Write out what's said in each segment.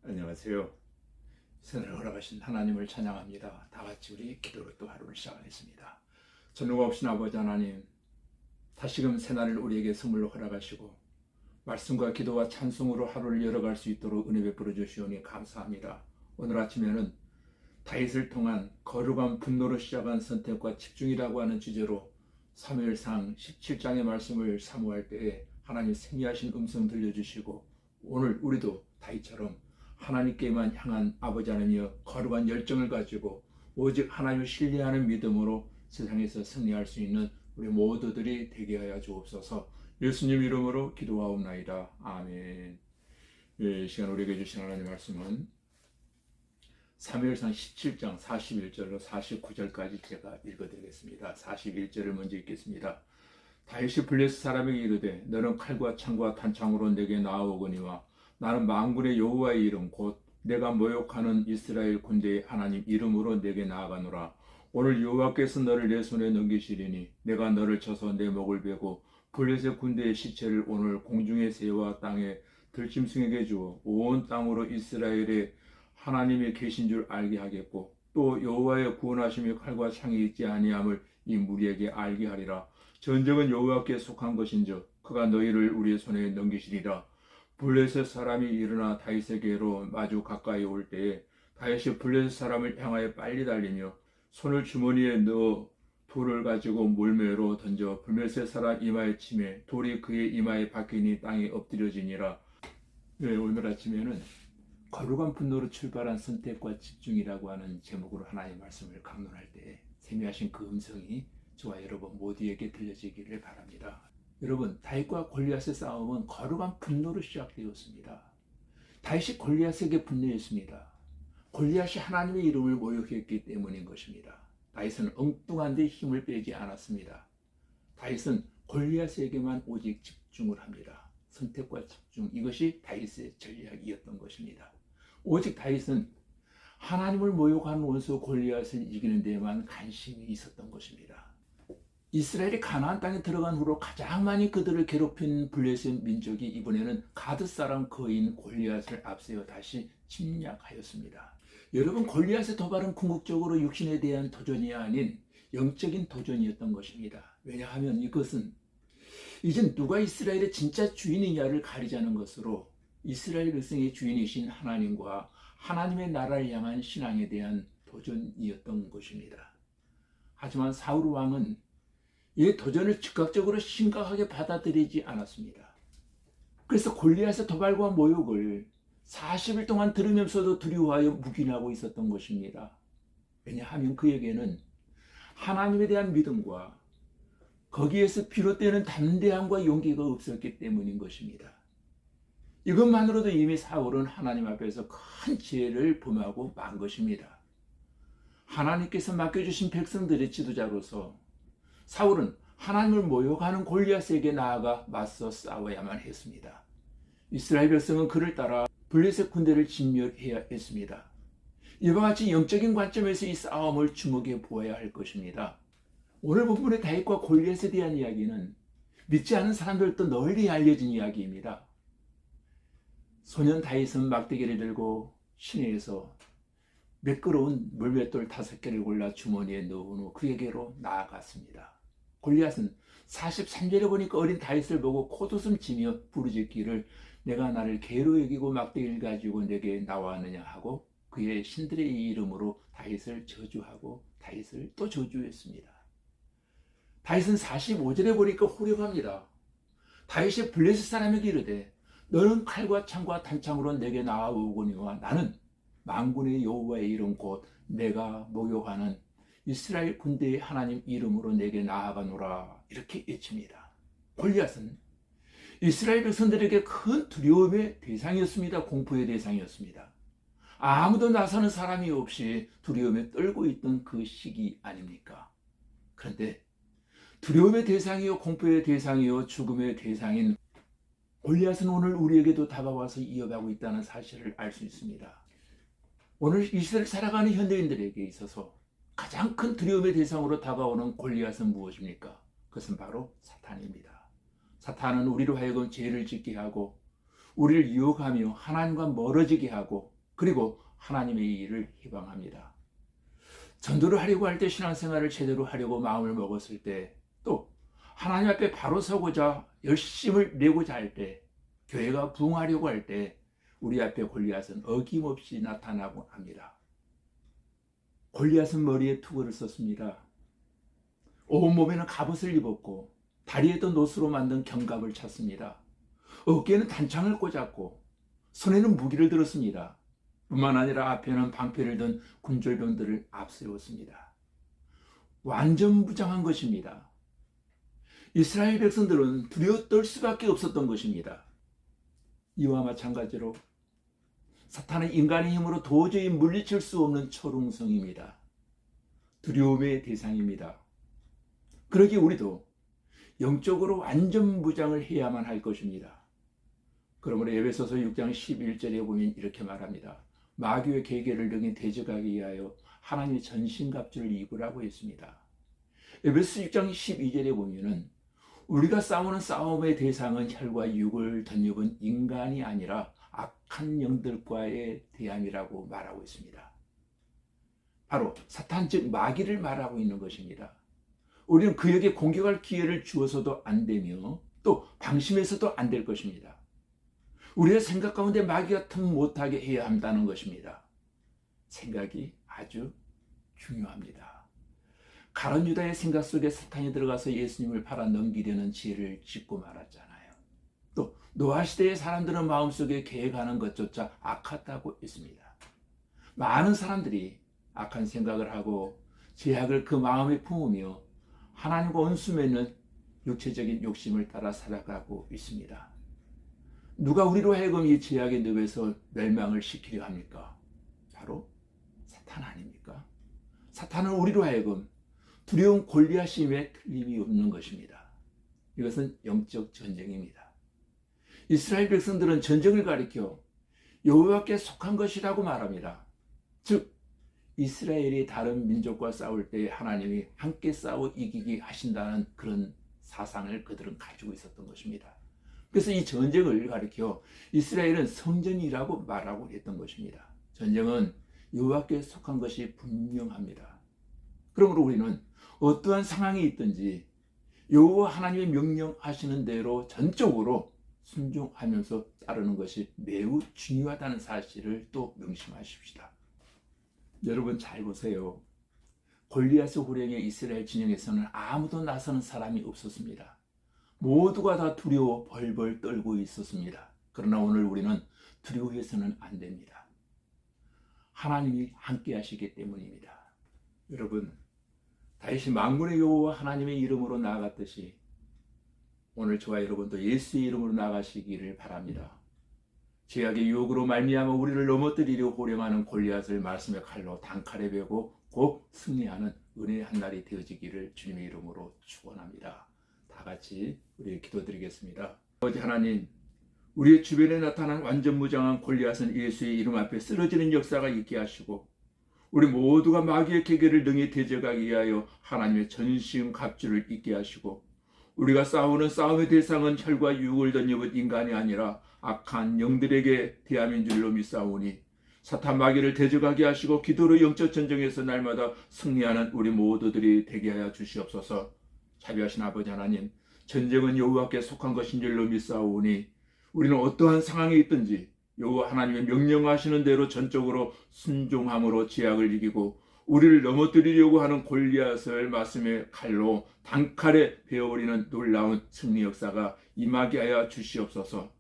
안녕하세요. 새날을 허락하신 하나님을 찬양합니다. 다 같이 우리 기도로 또 하루를 시작하겠습니다. 전능과 없신 아버지 하나님, 다시금 새날을 우리에게 선물로 허락하시고 말씀과 기도와 찬송으로 하루를 열어갈 수 있도록 은혜 베풀어 주시오니 감사합니다. 오늘 아침에는 다윗을 통한 거룩한 분노로 시작한 선택과 집중이라고 하는 주제로 사무엘상 17장의 말씀을 사모할 때에 하나님 생리하신 음성 들려주시고, 오늘 우리도 다윗처럼 하나님께만 향한 아버지 하나님이여 거룩한 열정을 가지고 오직 하나님을 신뢰하는 믿음으로 세상에서 승리할 수 있는 우리 모두들이 되게 하여 주옵소서. 예수님 이름으로 기도하옵나이다. 아멘. 이 시간 우리에게 주신 하나님 말씀은 사무엘상 17장 41절로 49절까지 제가 읽어드리겠습니다. 41절을 먼저 읽겠습니다. 다윗이 블레셋 사람에게 이르되 너는 칼과 창과 단창으로 내게 나아오거니와 나는 만군의 여호와의 이름 곧 내가 모욕하는 이스라엘 군대의 하나님 이름으로 내게 나아가노라. 오늘 여호와께서 너를 내 손에 넘기시리니 내가 너를 쳐서 내 목을 베고 블레셋 군대의 시체를 오늘 공중의 새와 땅의 들짐승에게 주어 온 땅으로 이스라엘의 하나님이 계신 줄 알게 하겠고 또 여호와의 구원하심이 칼과 창이 있지 아니함을 이 무리에게 알게 하리라. 전쟁은 여호와께 속한 것인즉 그가 너희를 우리의 손에 넘기시리라. 블레셋 사람이 일어나 다윗에게로 마주 가까이 올 때에 다윗이 블레셋 사람을 향하여 빨리 달리며 손을 주머니에 넣어 돌을 가지고 몰매로 던져 블레셋 사람 이마에 치매 돌이 그의 이마에 박히니 땅에 엎드려지니라. 오늘 아침에는 거룩한 분노로 출발한 선택과 집중이라고 하는 제목으로 하나님의 말씀을 강론할 때에 세미하신 그 음성이 저와 여러분 모두에게 들려지기를 바랍니다. 여러분, 다윗과 골리앗의 싸움은 거룩한 분노로 시작되었습니다. 다윗이 골리앗에게 분노했습니다. 골리앗이 하나님의 이름을 모욕했기 때문인 것입니다. 다윗은 엉뚱한 데 힘을 빼지 않았습니다. 다윗은 골리앗에게만 오직 집중을 합니다. 선택과 집중, 이것이 다윗의 전략이었던 것입니다. 오직 다윗은 하나님을 모욕한 원수 골리앗을 이기는 데에만 관심이 있었던 것입니다. 이스라엘이 가나안 땅에 들어간 후로 가장 많이 그들을 괴롭힌 블레셋 민족이 이번에는 가드 사람 거인 골리앗을 앞세워 다시 침략하였습니다. 여러분, 골리앗의 도발은 궁극적으로 육신에 대한 도전이 아닌 영적인 도전이었던 것입니다. 왜냐하면 이것은 이젠 누가 이스라엘의 진짜 주인이냐를 가리자는 것으로 이스라엘 백성의 주인이신 하나님과 하나님의 나라를 향한 신앙에 대한 도전이었던 것입니다. 하지만 사울 왕은 이 도전을 즉각적으로 심각하게 받아들이지 않았습니다. 그래서 골리앗의 도발과 모욕을 40일 동안 들으면서도 두려워하여 묵인하고 있었던 것입니다. 왜냐하면 그에게는 하나님에 대한 믿음과 거기에서 비롯되는 담대함과 용기가 없었기 때문인 것입니다. 이것만으로도 이미 사울은 하나님 앞에서 큰 죄를 범하고 만 것입니다. 하나님께서 맡겨주신 백성들의 지도자로서 사울은 하나님을 모욕하는 골리앗에게 나아가 맞서 싸워야만 했습니다. 이스라엘 백성은 그를 따라 블레셋 군대를 진멸해야 했습니다. 이와 같이 영적인 관점에서 이 싸움을 주목해 보아야 할 것입니다. 오늘 본문의 다윗과 골리앗에 대한 이야기는 믿지 않은 사람들도 널리 알려진 이야기입니다. 소년 다윗은 막대기를 들고 시내에서 매끄러운 물맷돌 5개를 골라 주머니에 넣은 후 그에게로 나아갔습니다. 골리앗은 43절에 보니까 어린 다윗을 보고 콧웃음 치며 부르짖기를 내가 나를 개로 여기고 막대기를 가지고 내게 나왔느냐 하고 그의 신들의 이름으로 다윗을 저주하고 다윗을 또 저주했습니다. 다윗은 45절에 보니까 호령합니다. 다윗이 블레셋 사람에게 이르되 너는 칼과 창과 단창으로 내게 나아오거니와 나는 만군의 여호와의 이름 곧 내가 모욕하는 이스라엘 군대의 하나님 이름으로 내게 나아가노라 이렇게 외칩니다. 골리앗은 이스라엘 백성들에게 큰 두려움의 대상이었습니다. 공포의 대상이었습니다. 아무도 나서는 사람이 없이 두려움에 떨고 있던 그 시기 아닙니까? 그런데 두려움의 대상이요 공포의 대상이요 죽음의 대상인 골리앗은 오늘 우리에게도 다가와서 이어가고 있다는 사실을 알 수 있습니다. 오늘 이 시대를 살아가는 현대인들에게 있어서 가장 큰 두려움의 대상으로 다가오는 골리앗은 무엇입니까? 그것은 바로 사탄입니다. 사탄은 우리로 하여금 죄를 짓게 하고 우리를 유혹하며 하나님과 멀어지게 하고 그리고 하나님의 일을 희망합니다. 전도를 하려고 할 때, 신앙생활을 제대로 하려고 마음을 먹었을 때, 또 하나님 앞에 바로 서고자 열심을 내고자 할 때, 교회가 부흥하려고 할 때 우리 앞에 골리앗은 어김없이 나타나고 합니다. 골리앗은 머리에 투구를 썼습니다. 온몸에는 갑옷을 입었고 다리에도 노스로 만든 견갑을 찼습니다. 어깨에는 단창을 꽂았고 손에는 무기를 들었습니다. 뿐만 아니라 앞에는 방패를 든 군졸병들을 앞세웠습니다. 완전 무장한 것입니다. 이스라엘 백성들은 두려워 떨 수밖에 없었던 것입니다. 이와 마찬가지로 사탄은 인간의 힘으로 도저히 물리칠 수 없는 초롱성입니다. 두려움의 대상입니다. 그러기에 우리도 영적으로 완전 무장을 해야만 할 것입니다. 그러므로 에베소서 6장 11절에 보면 이렇게 말합니다. 마귀의 계계를 능히 대적하기 위하여 하나님의 전신갑주를 입으라고 했습니다. 에베소 6장 12절에 보면은 우리가 싸우는 싸움의 대상은 혈과 육을 덧입은 인간이 아니라 악한 영들과의 대함이라고 말하고 있습니다. 바로 사탄 즉 마귀를 말하고 있는 것입니다. 우리는 그에게 공격할 기회를 주어서도 안 되며 또 방심해서도 안 될 것입니다. 우리의 생각 가운데 마귀가 틈 못하게 해야 한다는 것입니다. 생각이 아주 중요합니다. 가룟 유다의 생각 속에 사탄이 들어가서 예수님을 팔아 넘기려는 지혜를 짓고 말았잖아요. 또 노아 시대의 사람들은 마음속에 계획하는 것조차 악하다고 했습니다. 많은 사람들이 악한 생각을 하고 죄악을 그 마음에 품으며 하나님과 원수 맺는 육체적인 욕심을 따라 살아가고 있습니다. 누가 우리로 하여금 이 죄악의 늪에서 멸망을 시키려 합니까? 바로 사탄 아닙니까? 사탄은 우리로 하여금 두려운 골리앗임에 틀림이 없는 것입니다. 이것은 영적 전쟁입니다. 이스라엘 백성들은 전쟁을 가리켜 여호와께 속한 것이라고 말합니다. 즉 이스라엘이 다른 민족과 싸울 때 하나님이 함께 싸워 이기게 하신다는 그런 사상을 그들은 가지고 있었던 것입니다. 그래서 이 전쟁을 가리켜 이스라엘은 성전이라고 말하고 했던 것입니다. 전쟁은 여호와께 속한 것이 분명합니다. 그러므로 우리는 어떠한 상황이 있든지 여호와 하나님의 명령하시는 대로 전적으로 순종하면서 따르는 것이 매우 중요하다는 사실을 또 명심하십시다. 여러분 잘 보세요. 골리앗의 호령에 이스라엘 진영에서는 아무도 나서는 사람이 없었습니다. 모두가 다 두려워 벌벌 떨고 있었습니다. 그러나 오늘 우리는 두려워해서는 안 됩니다. 하나님이 함께 하시기 때문입니다. 여러분, 다윗이 만군의 여호와 하나님의 이름으로 나아갔듯이 오늘 저와 여러분도 예수의 이름으로 나아가시기를 바랍니다. 죄악의 유혹으로 말미암아 우리를 넘어뜨리려 호령하는 골리앗을 말씀의 칼로 단칼에 베고 곧 승리하는 은혜의 한 날이 되어지기를 주님의 이름으로 축원합니다. 다 같이 우리 기도드리겠습니다. 아버지 하나님, 우리의 주변에 나타난 완전 무장한 골리앗은 예수의 이름 앞에 쓰러지는 역사가 있게 하시고 우리 모두가 마귀의 계계를 능히 대적하기 위하여 하나님의 전신 갑주를 입게 하시고 우리가 싸우는 싸움의 대상은 혈과 육을 덧입은 인간이 아니라 악한 영들에게 대함인 줄로 믿사오니 사탄 마귀를 대적하게 하시고 기도로 영적 전쟁에서 날마다 승리하는 우리 모두들이 되게 하여 주시옵소서. 자비하신 아버지 하나님, 전쟁은 여호와께 속한 것인 줄로 믿사오니 우리는 어떠한 상황에 있든지 여호와 하나님의 명령하시는 대로 전적으로 순종함으로 죄악을 이기고 우리를 넘어뜨리려고 하는 골리앗을 말씀의 칼로 단칼에 베어버리는 놀라운 승리 역사가 임하게 하여 주시옵소서.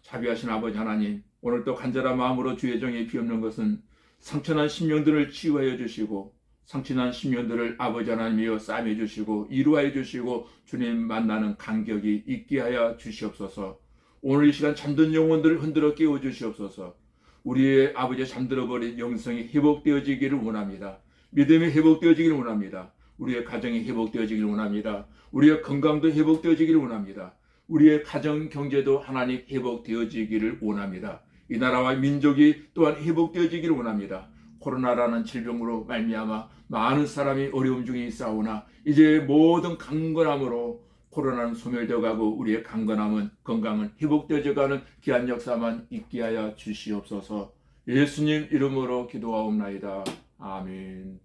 자비하신 아버지 하나님, 오늘도 간절한 마음으로 주의 정에 비없는 것은 상처난 심령들을 치유하여 주시고 상처난 심령들을 아버지 하나님이여 싸매 주시고 이루하여 주시고 주님 만나는 간격이 있게 하여 주시옵소서. 오늘 이 시간 잠든 영혼들을 흔들어 깨워 주시옵소서. 우리의 아버지 잠들어버린 영성이 회복되어지기를 원합니다. 믿음이 회복되어지기를 원합니다. 우리의 가정이 회복되어지기를 원합니다. 우리의 건강도 회복되어지기를 원합니다. 우리의 가정 경제도 하나님 회복되어지기를 원합니다. 이 나라와 민족이 또한 회복되어지기를 원합니다. 코로나라는 질병으로 말미암아 많은 사람이 어려움 중에 있사오나 이제 모든 강건함으로 코로나는 소멸되어 가고 우리의 강건함은 건강은 회복되어져 가는 귀한 역사만 있게 하여 주시옵소서. 예수님 이름으로 기도하옵나이다. 아멘.